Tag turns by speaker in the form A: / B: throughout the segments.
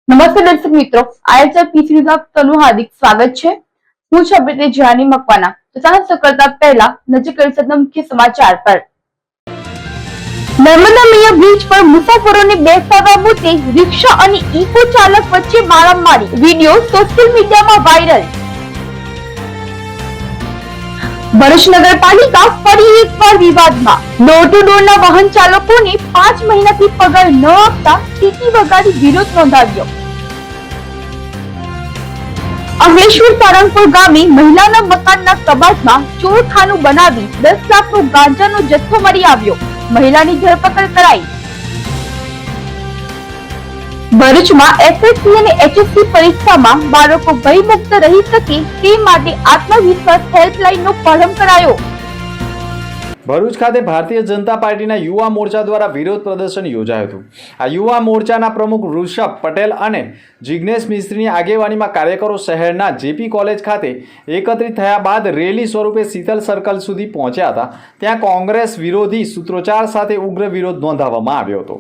A: નમસ્તે દર્શક મિત્રો, આઈએચઆર પીસી ન્યૂઝ આપ સૌનું હાર્દિક સ્વાગત છે। હું છું અભિનેત્રી જાની મકવાના। તો ચાલો શરૂ કરતા પહેલા નજર કરી સદના મુખ્ય સમાચાર પર। નર્મદા મૈયા બ્રિજ પર મુસાફરોને બેસાડવા મુદ્દે રિક્ષા અને ઇકો ચાલક વચ્ચે મારામારી, વિડીયો સોશિયલ મીડિયામાં વાયરલ। ભરૂચ નગરપાલિકા ફરી એકવાર વિવાદમાં। ડોર ટુ ડોરના વાહન ચાલકોને 5 મહિનાથી પગાર ન આપતા સીટી વગાડી વિરોધ નોંધાવ્યો। અંકલેશ્વર સારંગપુર ગામે મહિલાના મકાનના કબાટમાં ચોરખાનું બનાવી 10 લાખનો ગાંજાનો જથ્થો મળી આવ્યો। મહિલાની ધરપકડ કરાઈ। ભરૂચમાં એસએસસી અને એચએસસી પરીક્ષામાં બાળકો ભયમુક્ત રહી શકે તે માટે આત્મવિશ્વાસ હેલ્પલાઇનનો પ્રારંભ કરાયો।
B: ભરૂચ ખાતે ભારતીય જનતા પાર્ટીના યુવા મોરચા દ્વારા વિરોધ પ્રદર્શન યોજાયું હતું। આ યુવા મોરચાના પ્રમુખ ઋષભ પટેલ અને જિગ્નેશ મિસ્ત્રીની આગેવાનીમાં કાર્યકરો શહેરના જેપી કોલેજ ખાતે એકત્રિત થયા બાદ રેલી સ્વરૂપે શીતલ સર્કલ સુધી પહોંચ્યા હતા। ત્યાં કોંગ્રેસ વિરોધી સૂત્રોચ્ચાર સાથે ઉગ્ર વિરોધ નોંધાવવામાં આવ્યો હતો।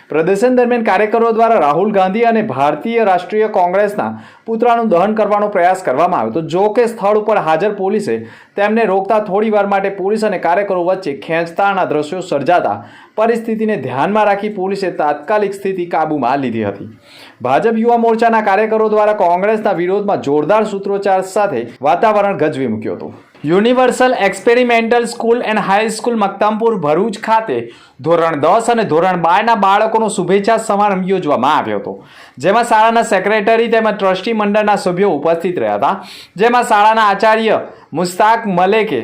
B: પ્રદર્શન દરમિયાન કાર્યકરો દ્વારા રાહુલ ગાંધી અને ભારતીય રાષ્ટ્રીય કોંગ્રેસના પુતળાનું દહન કરવાનો પ્રયાસ કરવામાં આવ્યો હતો। જો કે સ્થળ ઉપર હાજર પોલીસે તેમને રોકતા થોડીવાર માટે પોલીસ અને કાર્યકરો વચ્ચે ખેંચતાણના દ્રશ્યો સર્જાતા પરિસ્થિતિને ધ્યાનમાં રાખી પોલીસે તાત્કાલિક સ્થિતિ કાબૂમાં લીધી હતી। ભાજપ યુવા મોરચાના કાર્યકરો દ્વારા કોંગ્રેસના વિરોધમાં જોરદાર સૂત્રોચ્ચાર સાથે વાતાવરણ ગજવી મૂક્યું હતું। Universal experimental school and high school Maktampur Bharuch ખાતે ધોરણ 10 અને ધોરણ 12ના બાળકોનો શુભેચ્છા સમારંભ યોજવામાં આવ્યો હતો। જેમાં શાળાના સેક્રેટરી તેમજ ટ્રસ્ટી મંડળના સભ્યો ઉપસ્થિત રહ્યા હતા। જેમાં શાળાના આચાર્ય મુસ્તાક મલેકે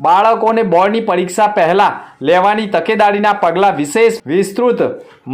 B: બાળકોને બોર્ડની પરીક્ષા પહેલા લેવાની તકેદારીના પગલાં વિશેષ વિસ્તૃત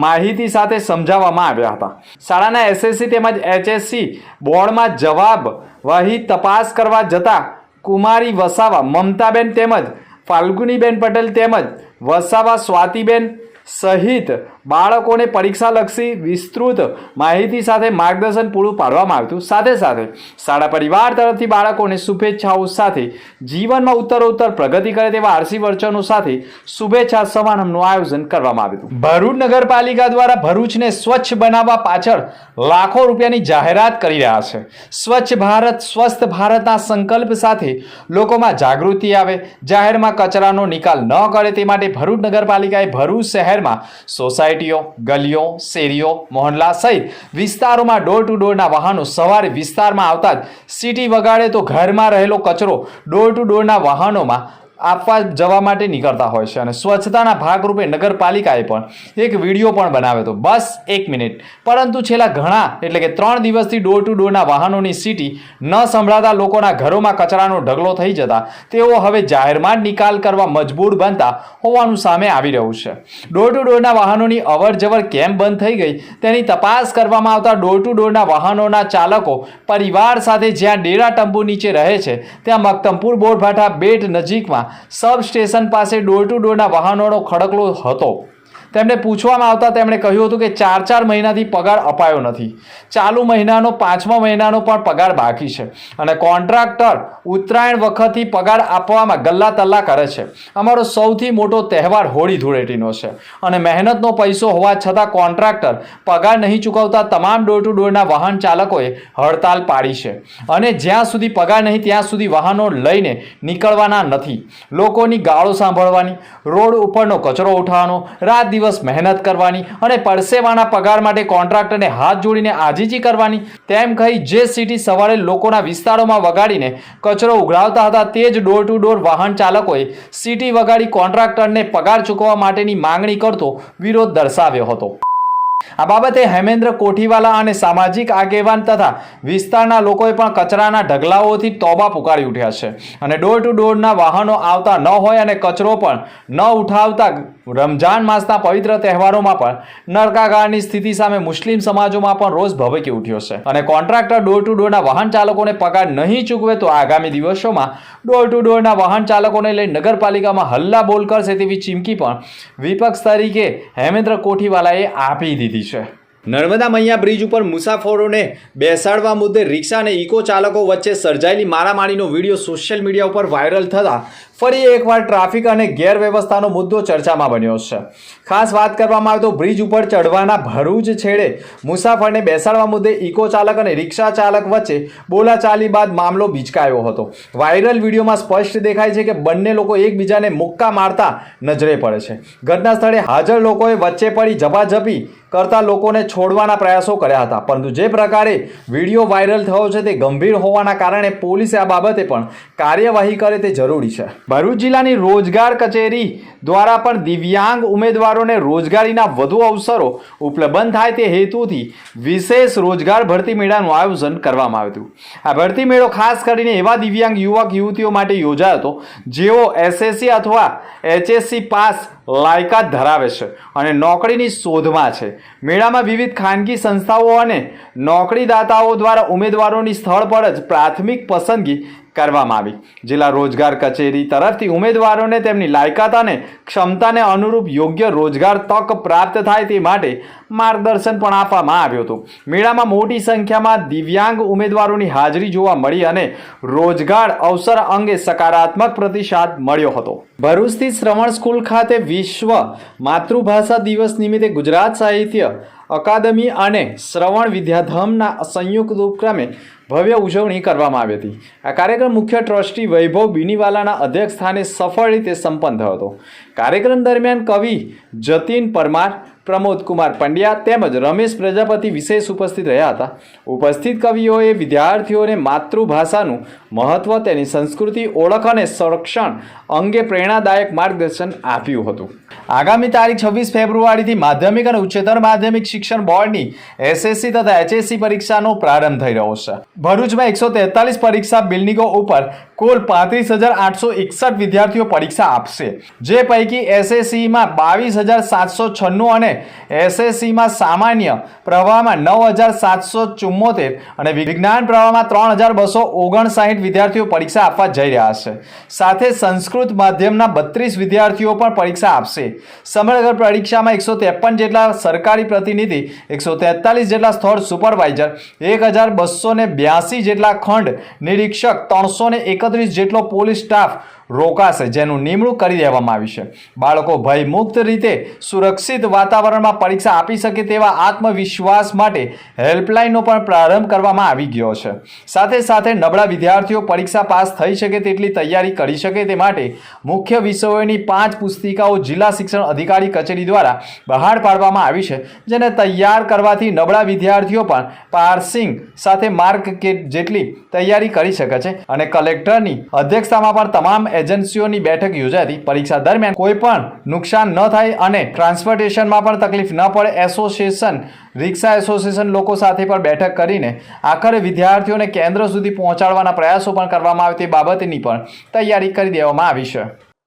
B: માહિતી સાથે સમજાવવામાં આવ્યા હતા। શાળાના એસએસસી તેમજ એચએસસી બોર્ડમાં જવાબ વહી તપાસ કરવા જતા કુમારી વસાવા મમતાબેન તેમજ ફાલ્ગુનીબેન પટેલ તેમજ વસાવા સ્વાતિબેન સહિત બાળકોને પરીક્ષાલક્ષી વિસ્તૃત માહિતી સાથે માર્ગદર્શન પૂરું પાડવામાં આવ્યું હતું। સાથે સાથે શાળા પરિવાર તરફથી બાળકોને શુભેચ્છાઓ સાથે જીવનમાં ઉત્તરોત્તર પ્રગતિ કરે તેવા આરસી વચનો સાથે શુભેચ્છા સમારંભનું આયોજન કરવામાં આવ્યું હતું। ભરૂચ નગરપાલિકા દ્વારા ભરૂચને સ્વચ્છ બનાવવા પાછળ લાખો રૂપિયાની જાહેરાત કરી રહ્યા છે। સ્વચ્છ ભારત સ્વસ્થ ભારતના સંકલ્પ સાથે લોકોમાં જાગૃતિ આવે, જાહેરમાં કચરાનો નિકાલ ન કરે તે માટે ભરૂચ નગરપાલિકાએ ભરૂચ શહેરમાં સોસાયટીઓ, ગલીઓ, શેરીઓ, મોહલ્લા સહિત વિસ્તારોમાં ડોર ટુ ડોરના વાહનો સવારે વિસ્તારમાં આવતા જ સીટી વગાડે તો ઘરમાં રહેલો કચરો ડોર ટુ ડોરના વાહનોમાં આપવા જવા માટે નીકળતા હોય છે। અને સ્વચ્છતાના ભાગરૂપે નગરપાલિકાએ પણ એક વિડીયો પણ બનાવ્યો હતો, બસ 1 મિનિટ। પરંતુ છેલ્લા ઘણા એટલે કે 3 દિવસથી ડોર ટુ ડોરના વાહનોની સીટી ન સંભળાતા લોકોના ઘરોમાં કચરાનો ઢગલો થઈ જતા તેઓ હવે જાહેરમાં જ નિકાલ કરવા મજબૂર બનતા હોવાનું સામે આવી રહ્યું છે। ડોર ટુ ડોરના વાહનોની અવર જવર કેમ બંધ થઈ ગઈ તેની તપાસ કરવામાં આવતા ડોર ટુ ડોરના વાહનોના ચાલકો પરિવાર સાથે જ્યાં ડેરા તંબુ નીચે રહે છે ત્યાં મક્તમપુર બોરભાઠા બેટ નજીકમાં સબ સ્ટેશન પાસે ડોર ટુ ડોરના વાહનોનો ખડકલો હતો। તેમને પૂછવામાં આવતા તેમણે કહ્યું હતું કે 4 મહિનાથી પગાર અપાયો નથી। ચાલુ મહિનાનો 5મા મહિનાનો પણ પગાર બાકી છે અને કોન્ટ્રાક્ટર ઉત્તરાયણ વખતથી પગાર આપવામાં ગલ્લા તલ્લા કરે છે। અમારો સૌથી મોટો તહેવાર હોળી ધૂળેટીનો છે અને મહેનતનો પૈસો હોવા છતાં કોન્ટ્રાક્ટર પગાર નહીં ચૂકવતા તમામ ડોર ટુ ડોરના વાહન ચાલકોએ હડતાલ પાડી છે અને જ્યાં સુધી પગાર નહીં ત્યાં સુધી વાહનો લઈને નીકળવાના નથી। લોકોની ગાળો સાંભળવાની, રોડ ઉપરનો કચરો ઉઠાવવાનો, રાત દિવસ મહેનત કરવાની અને પરસેવાના પગાર માટે કોન્ટ્રાક્ટરને હાથ જોડીને આજીજી કરવાની તેમ કહી જે સીટી સવારે લોકોના વિસ્તારોમાં વગાડીને કચરો ઉઘરાવતા હતા તે જ ડોર ટુ ડોર વાહન ચાલકોએ સીટી વગાડી કોન્ટ્રાક્ટરને પગાર ચૂકવવા માટેની માંગણી કરતો વિરોધ દર્શાવ્યો હતો। આ બાબતે હેમેન્દ્ર કોઠીવાલા અને સામાજિક આગેવાન તથા વિસ્તારના લોકોએ પણ કચરાના ઢગલાઓથી તોબા પુકારી ઉઠ્યા છે અને ડોર ટુ ડોરના વાહનો આવતા ન હોય અને કચરો પણ ન ઉઠાવતા રમજાન માસના પવિત્ર તહેવારોમાં પણ નરકાગાળની સ્થિતિ સામે મુસ્લિમ સમાજોમાં પણ રોષ ભભકી ઉઠ્યો છે અને કોન્ટ્રાક્ટર ડોર ટુ ડોરના વાહન ચાલકોને પગાર નહીં ચૂકવે તો આગામી દિવસોમાં ડોર ટુ ડોરના વાહન ચાલકોને લઈ નગરપાલિકામાં હલ્લા બોલ કરશે તેવી ચીમકી પણ વિપક્ષ તરીકે હેમેન્દ્ર કોઠીવાલાએ આપી દીધી છે। નર્મદા મૈયા બ્રિજ ઉપર મુસાફરોને બેસાડવા મુદ્દે રિક્ષા અને ઇકો ચાલકો વચ્ચે સર્જાયેલી મારામારીનો વિડીયો સોશિયલ મીડિયા ઉપર વાયરલ થતા ફરી એકવાર ટ્રાફિક અને ગેરવ્યવસ્થાનો મુદ્દો ચર્ચામાં બન્યો છે. ખાસ વાત કરવામાં આવે તો બ્રિજ ઉપર ચડવાના ભરૂચ છેડે મુસાફરને બેસાડવા મુદ્દે ઇકો ચાલક અને રિક્ષા ચાલક વચ્ચે બોલાચાલી બાદ મામલો બીચકાયો હતો. વાયરલ વિડીયોમાં સ્પષ્ટ દેખાય છે કે બંને લોકો એકબીજાને મુક્કા મારતા નજરે પડે છે. ઘટના સ્થળે હાજર લોકોએ વચ્ચે પડી ઝપાઝપી કરતા લોકોને છોડવાના પ્રયાસો કર્યા હતા, પરંતુ જે પ્રકારે વિડીયો વાયરલ થયો છે તે ગંભીર હોવાના કારણે પોલીસે આ બાબતે પણ કાર્યવાહી કરે તે જરૂરી છે. ભરૂચ જિલ્લાની રોજગાર કચેરી દ્વારા પણ દિવ્યાંગ ઉમેદવારોને રોજગારીના વધુ અવસરો ઉપલબ્ધ થાય તે હેતુથી વિશેષ રોજગાર ભરતી મેળાનું આયોજન કરવામાં આવ્યું હતું. આ ભરતી મેળો ખાસ કરીને એવા દિવ્યાંગ યુવક યુવતીઓ માટે યોજાયો હતો જેઓ SSC અથવા HSC પાસ લાયકાત ધરાવે છે અને નોકરીની શોધમાં છે. મેળામાં વિવિધ ખાનગી સંસ્થાઓ અને નોકરીદાતાઓ દ્વારા ઉમેદવારોની સ્થળ પર જ પ્રાથમિક પસંદગી કરવામાં આવી. જિલ્લા રોજગાર કચેરી તરફથી ઉમેદવારોને તેમની લાયકાત અને ક્ષમતાને અનુરૂપ યોગ્ય રોજગાર તક પ્રાપ્ત થાય તે માટે માર્ગદર્શન પણ આપવામાં આવ્યું હતું. મેળામાં મોટી સંખ્યામાં દિવ્યાંગ ઉમેદવારોની હાજરી જોવા મળી અને રોજગાર અવસર અંગે સકારાત્મક પ્રતિસાદ મળ્યો હતો. ભરૂચથી શ્રવણ સ્કૂલ ખાતે વિશ્વ માતૃભાષા દિવસ નિમિત્તે ગુજરાત સાહિત્ય અકાદમી અને શ્રવણ વિદ્યાધામના સંયુક્ત ઉપક્રમે ભવ્ય ઉજવણી કરવામાં આવી હતી. આ કાર્યક્રમ મુખ્ય ટ્રસ્ટી વૈભવ બીનીવાલાના અધ્યક્ષ સ્થાને સફળ રીતે સંપન્ન થયો હતો. કાર્યક્રમ દરમિયાન કવિ જતીન પરમાર, પ્રમોદ કુમાર પંડ્યા તેમજ રમેશ પ્રજાપતિ વિશેષ ઉપસ્થિત રહ્યા હતા. ઉપસ્થિત કવિઓએ વિદ્યાર્થીઓને માતૃભાષાનું મહત્વ, તેની સંસ્કૃતિ, ઓળખ અને સંરક્ષણ અંગે પ્રેરણાદાયક માર્ગદર્શન આપ્યું હતું. આગામી તારીખ 26 ફેબ્રુઆરીથી માધ્યમિક અને ઉચ્ચતર માધ્યમિક શિક્ષણ બોર્ડની SSC તથા HSC પરીક્ષાનો પ્રારંભ થઈ રહ્યો છે. ભરૂચમાં 143 પરીક્ષા બિલ્ડિંગો ઉપર કુલ 35,861 વિદ્યાર્થીઓ પરીક્ષા આપશે, જે પૈકી SSCમાં 22,796 અને SSCમાં સામાન્ય પ્રવાહમાં 9,774 અને વિજ્ઞાન પ્રવાહમાં 3,259 વિદ્યાર્થીઓ પરીક્ષા આપવા જઈ રહ્યા છે. સાથે સંસ્કૃત માધ્યમના 32 વિદ્યાર્થીઓ પણ પરીક્ષા આપશે. સમગ્ર પરીક્ષામાં 153 જેટલા સરકારી પ્રતિનિધિ, 143 જેટલા સ્થળ સુપરવાઇઝર, 1,282 જેટલા ખંડ નિરીક્ષક, 331 જેટલો પોલીસ સ્ટાફ રોકાશે, જેનું નિમણૂક કરી દેવામાં આવી છે. બાળકો ભયમુક્ત રીતે સુરક્ષિત વાતાવરણમાં પરીક્ષા આપી શકે તેવા આત્મવિશ્વાસ માટે હેલ્પલાઇનનો પણ પ્રારંભ કરવામાં આવી ગયો છે. સાથે સાથે નબળા વિદ્યાર્થીઓ પરીક્ષા પાસ થઈ શકે તેટલી તૈયારી કરી શકે તે માટે મુખ્ય વિષયોની 5 પુસ્તિકાઓ જિલ્લા શિક્ષણ અધિકારી કચેરી દ્વારા બહાર પાડવામાં આવી છે, જેને તૈયાર કરવાથી નબળા વિદ્યાર્થીઓ પણ પાસિંગ સાથે માર્ક જેટલી તૈયારી કરી શકે છે. અને કલેક્ટરની અધ્યક્ષતામાં પણ તમામ એજન્સીઓની બેઠક યોજાઈ હતી. પરીક્ષા દરમિયાન કોઈ પણ નુકસાન ન થાય અને ટ્રાન્સપોર્ટેશનમાં પણ તકલીફ ન પડે, રિક્ષા એસોસિએશન લોકો સાથે પણ બેઠક કરીને આખરે વિદ્યાર્થીઓને કેન્દ્ર સુધી પહોંચાડવાના પ્રયાસો પણ કરવામાં આવે તે બાબતની પણ તૈયારી કરી દેવામાં આવી છે.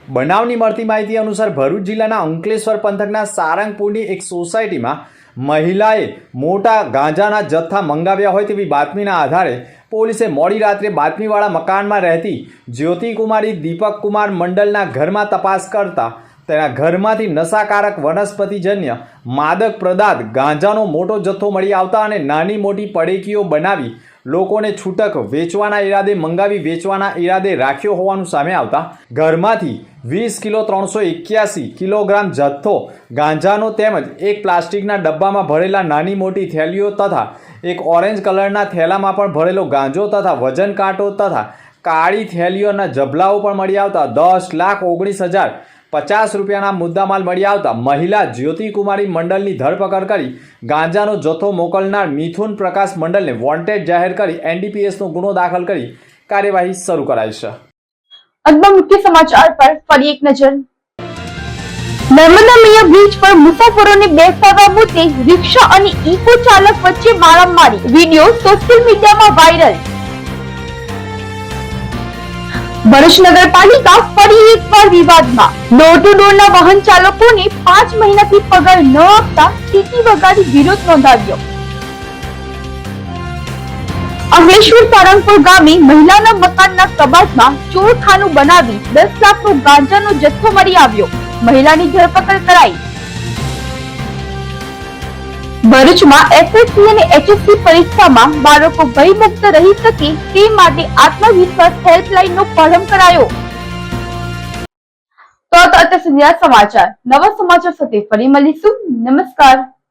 B: બનાવની મળતી માહિતી અનુસાર ભરૂચ જિલ્લાના અંકલેશ્વર પંથકના સારંગપુરની એક સોસાયટીમાં મહિલાએ મોટા ગાંજાના જથ્થા મંગાવ્યા હોય તેવી બાતમીના આધારે પોલીસે મોડી રાત્રે બાતમીવાળા મકાનમાં રહેતી જ્યોતિકુમારી દીપકકુમાર મંડલના ઘરમાં તપાસ કરતા તેના ઘરમાંથી નશાકારક વનસ્પતિજન્ય માદક પદાર્થ ગાંજાનો મોટો જથ્થો મળી આવતા અને નાની મોટી પડેકીઓ બનાવી લોકોને છૂટક વેચવાના ઈરાદે મંગાવી વેચવાના ઈરાદે રાખ્યો હોવાનું સામે આવતા ઘરમાંથી 20 કિલો 381 કિલોગ્રામ જથ્થો ગાંજાનો તેમજ એક પ્લાસ્ટિકના ડબ્બામાં ભરેલા નાની મોટી થેલીઓ તથા એક ઓરેન્જ કલરના થેલામાં પણ ભરેલો ગાંજો તથા વજન કાંટો તથા કાળી થેલીઓના જબલાઓ પણ મળી આવતા 10,19,050 રૂપિયાના મુદ્દામાલ મળી આવતા મહિલા જ્યોતિકુમારી મંડલની ધરપકડ કરી ગાંજાનો જથ્થો મોકલનાર મિથુન પ્રકાશ મંડલને વોન્ટેડ જાહેર કરી NDPSનો ગુનો દાખલ કરી કાર્યવાહી શરૂ કરાઈ છે.
A: અંતમાં મુખ્ય સમાચાર પર ફરી એક નજર. નર્મદા મૈયા બ્રિજ પર મુસાફરોને બેસાડવા મુદ્દે રિક્ષા અને ઇકો ચાલક વચ્ચે મારામારી, વિડીયો સોશિયલ મીડિયામાં વાયરલ. ભરૂચ નગરપાલિકા ફરી એકવાર વિવાદમાં. ડોર ટુ ડોરના વાહન ચાલકોને 5 મહિનાથી પગાર ન આપતા સીટી વગાડી વિરોધ નોંધાવ્યો. અંકલેશ્વર સારંગપુર ગામે મહિલાના મકાનના કબાટમાં ચોરખાનું બનાવી 10 લાખનો ગાંજાનો જથ્થો મળી આવ્યો. મહિલાની ધરપકડ કરાઈ. ભરૂચમાં SSC અને HSC પરીક્ષામાં બાળકો ભયમુક્ત રહી શકે તે માટે આત્મવિશ્વાસ હેલ્પલાઇનનો પ્રારંભ કરાયો. તો અત્યાર સુધી સમાચાર. નવા સમાચાર સાથે ફરી મળીશું. નમસ્કાર.